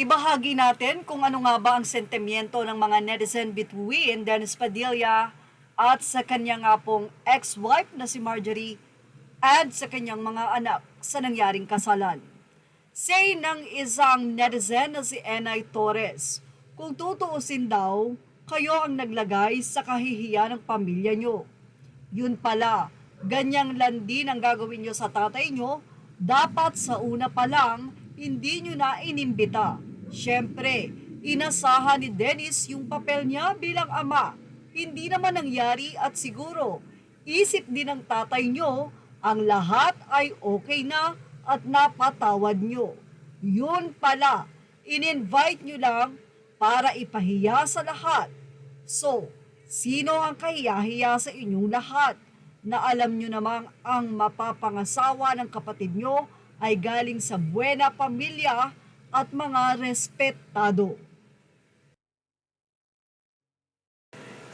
Ibahagi natin kung ano nga ba ang sentimiento ng mga netizen between Dennis Padilla at sa kanya nga pong ex-wife na si Marjorie at sa kanyang mga anak sa nangyaring kasalan. Say ng isang netizen na si Enay Torres, kung tutuusin daw, kayo ang naglagay sa kahihiyan ng pamilya nyo. Yun pala, ganyang landi ang gagawin nyo sa tatay nyo, dapat sa una pa lang, hindi nyo na inimbita. Siyempre, inasahan ni Dennis yung papel niya bilang ama. Hindi naman nangyari at siguro, isip din ng tatay nyo, ang lahat ay okay na at napatawad nyo. Yun pala, in-invite nyo lang para ipahiya sa lahat. So, sino ang kahiya-hiya sa inyong lahat na alam nyo namang ang mapapangasawa ng kapatid nyo ay galing sa buena pamilya at mga respetado?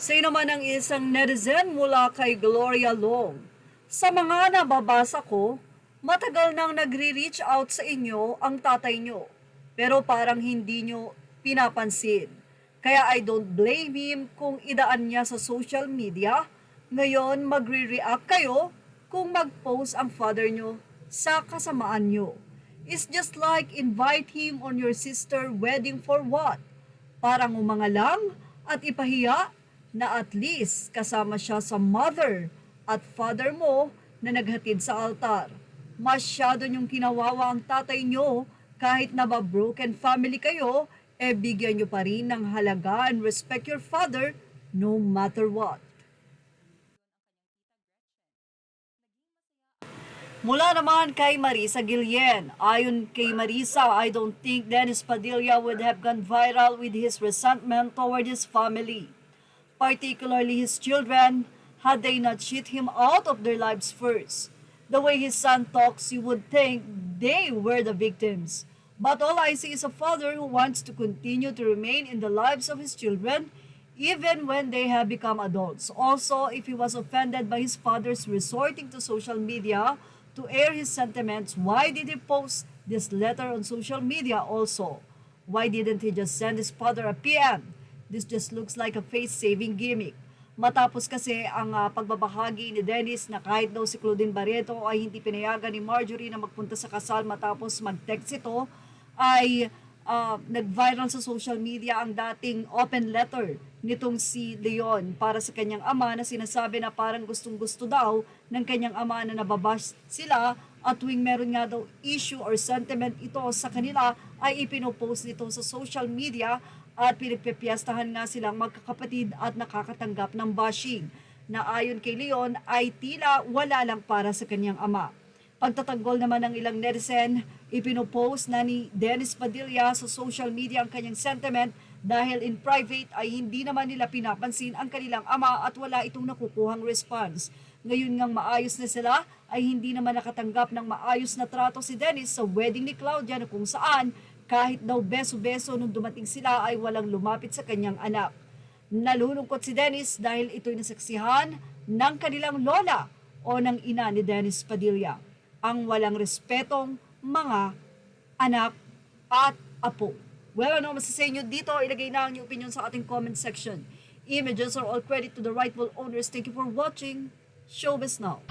Sino man ang isang netizen mula kay Gloria Long? Sa mga nababasa ko, matagal nang nagre-reach out sa inyo ang tatay nyo, pero parang hindi nyo pinapansin. Kaya I don't blame him kung idaan niya sa social media. Ngayon magre-react kayo kung mag-post ang father nyo sa kasamaan nyo. It's just like invite him on your sister wedding for what? Parang umangalang at ipahiya na at least kasama siya sa mother at father mo na naghatid sa altar. Masyado niyong kinawawa ang tatay nyo kahit na ba broken family kayo, bigyan nyo pa rin ng halaga and respect your father no matter what. Mula naman kay Marisa Guillen. Ayon kay Marisa, I don't think Dennis Padilla would have gone viral with his resentment toward his family, particularly his children, had they not shit him out of their lives first. The way his son talks, you would think they were the victims. But all I see is a father who wants to continue to remain in the lives of his children even when they have become adults. Also, if he was offended by his father's resorting to social media to air his sentiments, why did he post this letter on social media also? Why didn't he just send his father a PM? This just looks like a face-saving gimmick. Matapos kasi ang pagbabahagi ni Dennis na kahit daw si Claudine Barreto ay hindi pinayagan ni Marjorie na magpunta sa kasal matapos mag-text ito, ay nag-viral sa social media ang dating open letter nitong si Leon para sa kanyang ama na sinasabi na parang gustong-gusto daw ng kanyang ama na nababash sila at tuwing meron nga daw issue or sentiment ito sa kanila ay ipinopost nito sa social media at pinagpepiestahan nga silang magkakapatid at nakakatanggap ng bashing na ayon kay Leon ay tila wala lang para sa kanyang ama. Pagtatanggol naman ng ilang netizen, ipinopost na ni Dennis Padilla sa social media ang kanyang sentiment dahil in private ay hindi naman nila pinapansin ang kanilang ama at wala itong nakukuhang response. Ngayon ngang maayos na sila ay hindi naman nakatanggap ng maayos na trato si Dennis sa wedding ni Claudia na kung saan kahit daw beso-beso nung dumating sila ay walang lumapit sa kanyang anak. Nalulungkot si Dennis dahil ito'y nasaksihan ng kanilang lola o ng ina ni Dennis Padilla. Ang walang respetong mga anak at apo. Well, ano masasay nyo dito? Ilagay na ang inyong opinion sa ating comment section. Images are all credit to the rightful owners. Thank you for watching. Showbiz Now.